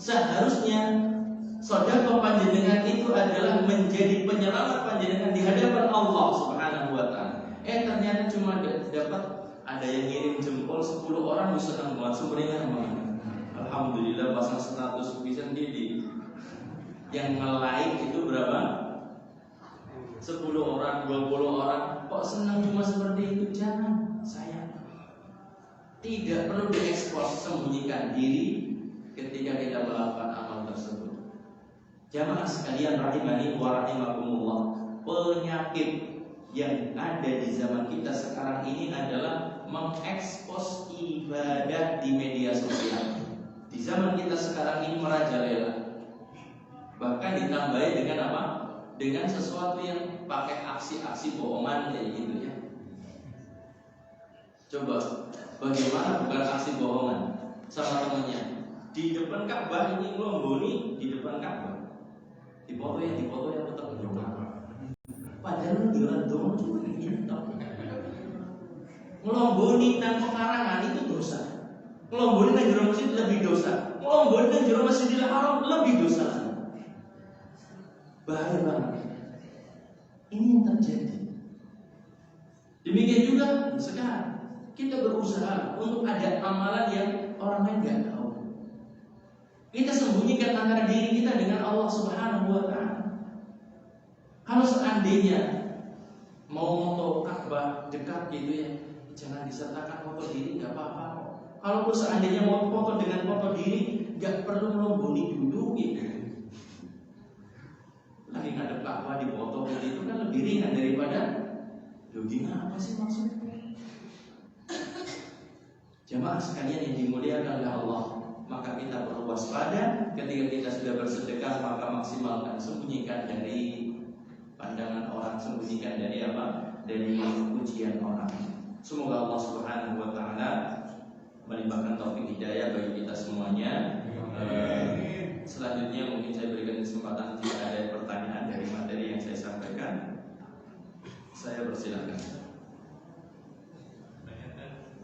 Seharusnya sedekah panjenengan itu adalah menjadi penyelamat panjenengan di hadapan Allah Subhanahu wa taala. Ternyata cuma dapat ada yang ngirim jempol 10 orang, bisa senang banget, sumringah banget. Alhamdulillah pasang status bisa di yang nge-like itu berapa? 10 orang, 20 orang. Kok senang cuma seperti itu? Jangan, sayang. Tidak perlu diekspos, sembunyikan diri ketika kita melakukan amal tersebut. Jamaah sekalian rahimani wa rahimakumullah, penyakit yang ada di zaman kita sekarang ini adalah mengekspos ibadah di media sosial. Di zaman kita sekarang ini merajalela. Bahkan ditambahi dengan apa? Dengan sesuatu yang pakai aksi-aksi bohongan kayak gitu ya. Coba, bagaimana bukan aksi bohongan sama temennya? Di depan Ka'bah ini ngelomboni, di depan Ka'bah. Di foto yang tetap berdoa. Padahal jalan doang cuma ini toh. Ngelomboni tanpa larangan itu dosa. Ngelomboni nang jero masjid lebih dosa. Ngelomboni nang jero Masjidil Haram lebih dosa. Bahaya banget. Ini yang terjadi. Demikian juga sekarang kita berusaha untuk ada amalan yang orang lain nggak tahu. Kita sembunyikan antara diri kita dengan Allah Subhanahu wa taala. Kalau seandainya mau foto Ka'bah dekat gitu ya, jangan disertakan foto diri, nggak apa-apa. Kalau seandainya mau foto dengan foto diri, nggak perlu melomboni dulu gitu. Lagi ngadep Ka'bah di foto itu kan lebih ringan daripada gimana apa sih maksudnya? Jamaah sekalian yang dimuliakan oleh Allah, maka kita perlu waspada ketika kita sudah bersedekah, maka maksimalkan, sembunyikan dari pandangan orang, sembunyikan dari apa? Dari pujian orang. Semoga Allah Subhanahu wa taala melimpahkan taufik hidayah bagi kita semuanya. Selanjutnya mungkin saya berikan kesempatan jika ada pertanyaan dari materi yang saya sampaikan. Saya persilakan.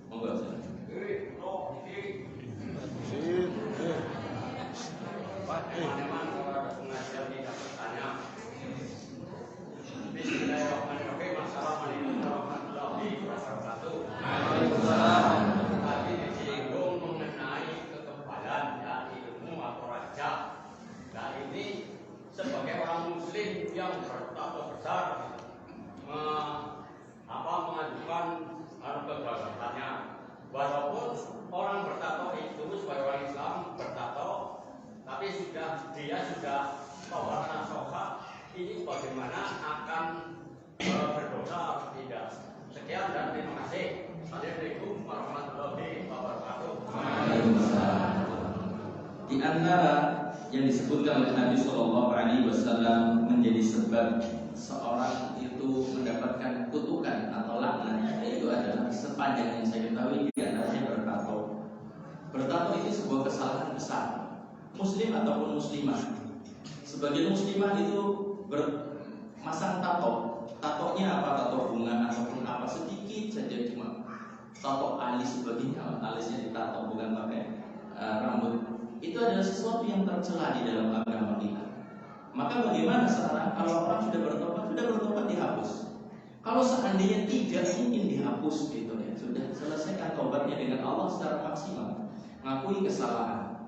Monggo silakan. Bismillahirrahmanirrahim. Assalamualaikum warahmatullahi wabarakatuh. Tadi disinggung mengenai kekebalan ya, ilmu atau raja. Nah ini sebagai orang muslim yang bertakwa besar mengajukan kegagalannya. Walaupun orang bertato itu sebagai orang Islam bertato, tapi dia sudah mewarna sofa, ini bagaimana akan berdosa atau tidak? Sekian dan terima kasih. Assalamualaikum warahmatullahi wabarakatuh. Di antara yang disebutkan oleh Nabi Shallallahu Alaihi Wasallam menjadi sebab seorang itu mendapatkan kutukan atau laknat, itu adalah sepanjang yang saya ketahui di antaranya bertato. Bertato itu sebuah kesalahan besar, muslim ataupun muslimah. Sebagian muslimah itu bermasang tato. Tatonya apa? Tato bunga ataupun apa, sedikit saja, cuma tato alis sebagainya, alisnya ditato bukan pakai rambut. Itu adalah sesuatu yang tercela di dalam agama kita. Maka bagaimana sekarang kalau orang sudah bertobat dihapus. Kalau seandainya tidak mungkin dihapus gitu ya, sudah selesaikan tobatnya dengan Allah secara maksimal, ngakui kesalahan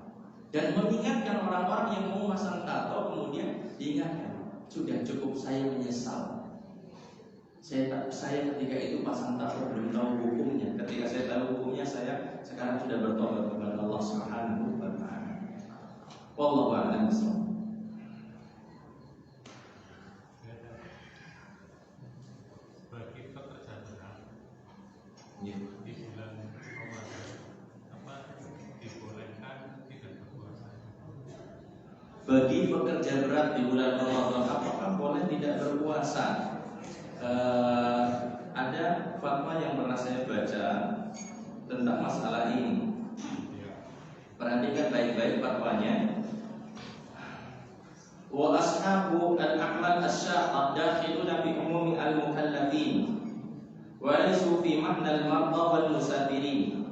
dan mengingatkan orang-orang yang mau masang tato, kemudian diingatkan, sudah cukup, saya menyesal. Saya ketika itu pasang tato belum tahu hukumnya. Ketika saya tahu hukumnya, saya sekarang sudah bertobat kepada Allah Subhanahu wa taala. Wallahu a'lam bishawab. Bagi pekerja berat Ya. di bulan Ramadan, apa dibolehkan tidak berpuasa? Bagi pekerja berat di bulan Ramadan, apakah boleh tidak berpuasa? Ada fatwa yang pernah saya baca tentang masalah ini. Perhatikan baik-baik fatwanya. wa ashabu al-a'mal asy-syaqqa dakhiluna fi umumi al-mukallafin wa laysu fi ma'na al-marda wal musafirin.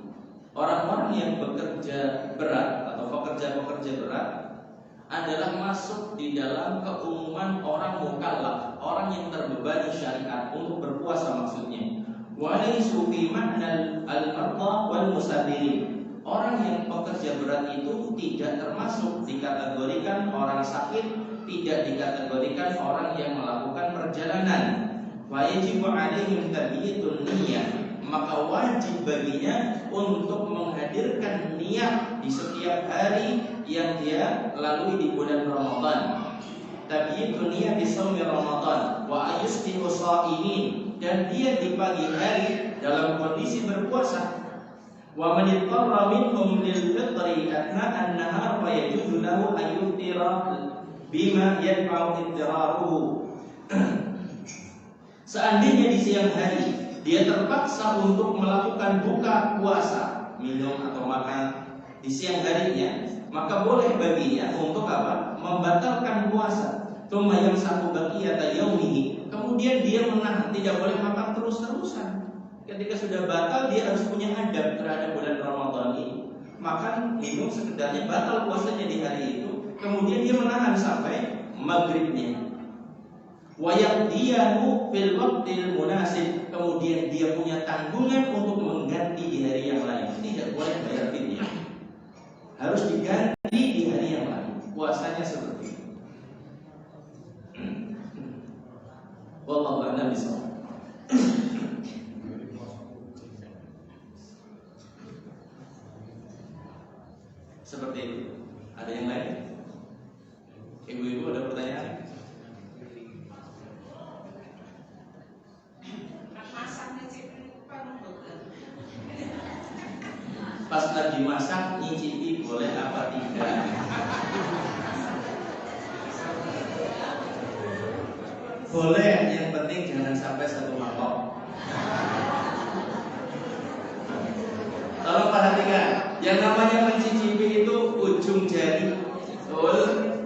Orang-orang yang bekerja berat atau pekerja-pekerja berat adalah masuk di dalam keumuman orang mukallaf, orang yang terbebani syariat untuk berpuasa maksudnya. Wa laysu fi ma'na al-marda wal musafirin. Orang yang pekerja berat itu tidak termasuk dikategorikan orang sakit, tidak dikategorikan orang yang melakukan perjalanan. Wajibu alaihim tabiyyatun niyyah, maka wajib baginya untuk menghadirkan niat di setiap hari yang dia lalui di bulan Ramadan. Tabiyyatun niyyah di shaumi Ramadan wa ayusbihu shaimin, dan dia di pagi hari dalam kondisi berpuasa. Wa man ittara minhum lil fitri athna an-nahar fa yajuzu lahu an yuftira bima yadfa'u ittiraruhu. Seandainya di siang hari dia terpaksa untuk melakukan buka puasa, minum atau makan di siang harinya, maka boleh baginya untuk apa? Membatalkan puasa. Tsumma yamsaku baqiyata yaumihi. Kemudian dia menahan, tidak boleh makan terus-terusan. Ketika sudah batal, dia harus punya adab terhadap bulan Ramadan ini. Makan, minum sekedarnya, batal puasanya di hari itu. Kemudian dia menahan sampai maghribnya. Wa yaqdiyahu fil waqtil munasib. Kemudian dia punya tanggungan untuk mengganti di hari yang lain. Tidak boleh bayar fidyah. Harus diganti di hari yang lain. Puasanya seperti itu. Wallahu a'lam bishawab. Seperti itu. Ada yang lain? Ibu-ibu ada pertanyaan? Pas lagi masak nyicipi boleh apa tidak? Boleh, yang penting jangan sampai satu mangkok. Tolong perhatikan, yang namanya mencicipi itu ujung jari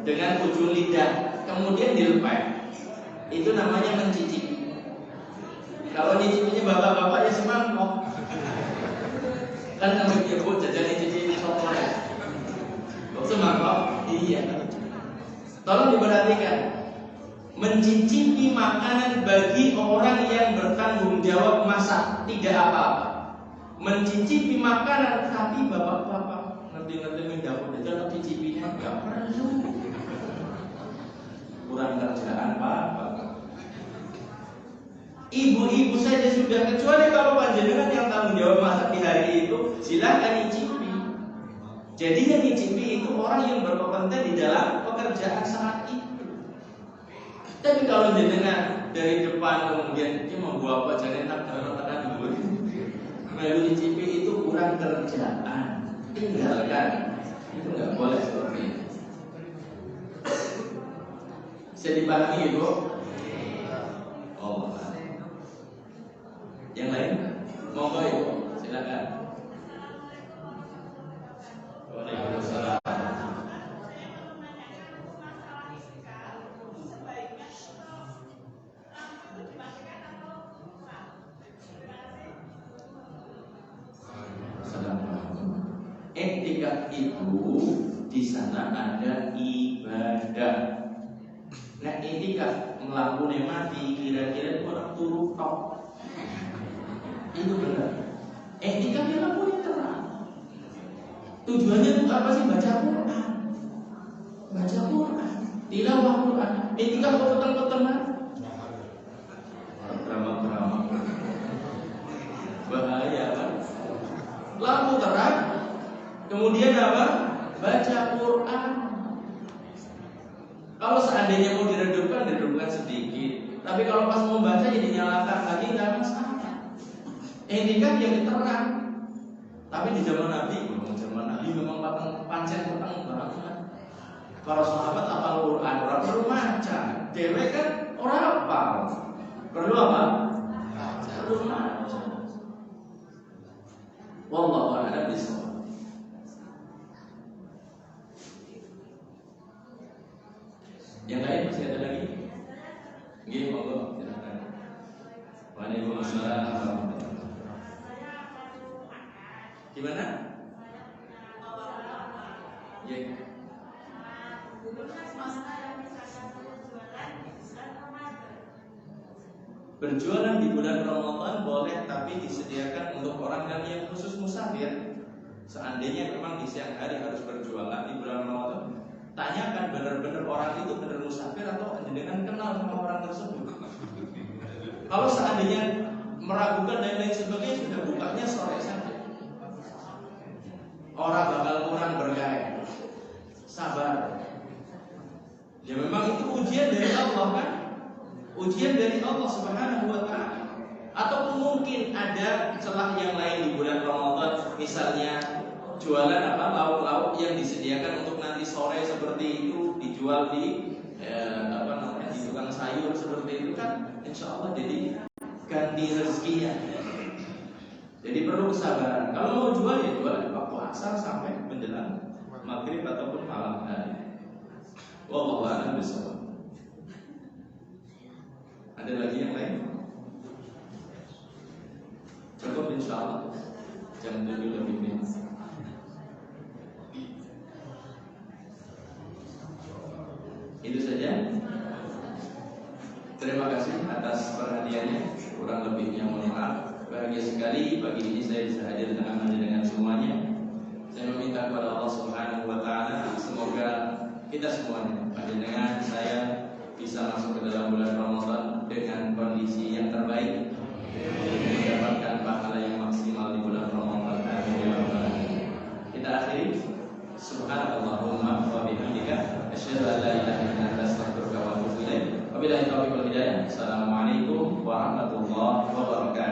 dengan ujung lidah, kemudian dilepek. Itu namanya mencicipi. Kalau nyicipinya bapak-bapak ya semangkok. Kan kalau ibu jajan nyicipi coklat, semangkok. Iya. Tolong diperhatikan, mencicipi makanan bagi orang yang bertanggung jawab masak tidak apa-apa. Mencicipi makanan tapi bapak-bapak ngerti-ngerti mendapat jalan cicipinya gak perlu. Kurang kerjaan Pak. Ibu-ibu saja sudah, kecuali kalau panjenengan yang tanggung jawab masak di hari itu, silakan nyicipi. Jadi yang nyicipi itu orang yang berkompeten di dalam pekerjaan saat itu. Tapi kalau jenengan dari depan kemudian dia mau buat apa jangan tak terang dulu. Melu nyicipi itu kurang kerjaan, tinggalkan. Itu nggak boleh seperti itu. Bisa dipahami Ibu? Oh, yang lain? Monggo Ibu, silakan. Waalaikumsalam. Iktikaf itu di sana ada ibadah. Nah, iktikaf melakukan mati kira-kira orang turu tok. Itu benar. Iktikaf yang lakukan terang. Tujuannya untuk apa sih? Baca Quran. Baca Quran, tilawah Quran. Iktikaf kok peteng-petengan? Drama-drama. Bahaya kan? Lampu terang. Kemudian apa? Baca Quran. Kalau seandainya mau diredupkan sedikit. Tapi kalau pas mau baca jadi nyalakan lagi nggak masalah. Iktikaf yang terang. Tapi di zaman Nabi memang pancen petang banget. Para sahabat hafal Quran, orang perlu maca. Dewe kan orang hafal. Perlu apa? Perlu maca. Wallahu a'lam bishawab. Yang Ada lagi? Nggih, monggo silakan. Waalaikumsalam. Gimana? Ya. Berjualan di bulan Ramadan boleh, tapi disediakan untuk orang yang khusus musafir. Seandainya memang di siang hari harus berjualan di bulan Ramadan, tanyakan benar-benar orang itu benar musafir atau dengan kenal sama orang tersebut. Kalau seandainya meragukan dan lain sebagainya, sudah bukanya sore saja. Orang bakal kurang bergaya. Sabar. Ya memang itu ujian dari Allah kan? Ujian dari Allah Subhanahu wa ta'ala. Ataupun mungkin ada celah yang lain di bulan Ramadan, misalnya jualan lauk-lauk yang disediakan untuk nanti sore seperti itu dijual di di tukang sayur seperti itu kan, insya Allah jadi ganti rezekinya. Jadi perlu kesabaran. Kalau mau jual ya jual di waktu asar sampai menjelang maghrib ataupun malam hari. Wallahu a'lam bishawab. Ada lagi yang lain? Cukup insya Allah. Jam 7 lebih minus. Itu saja. Terima kasih atas perhatiannya. Kurang lebihnya mohon maaf. Bahagia sekali pagi ini saya bisa hadir dengan semuanya. Saya meminta kepada Allah Subhanahu wa ta'ala, semoga kita semuanya, dengan saya, bisa masuk ke dalam bulan Ramadan dengan kondisi yang terbaik, mendapatkan pahala yang maksimal di bulan Ramadan. Kita akhiri. Subhanallahumma wa bihamdika asyhadu an la ilaha illa anta astaghfiruka wa atubu ilaik. Wabillahi taufiq wal hidayah. Assalamualaikum warahmatullahi wabarakatuh.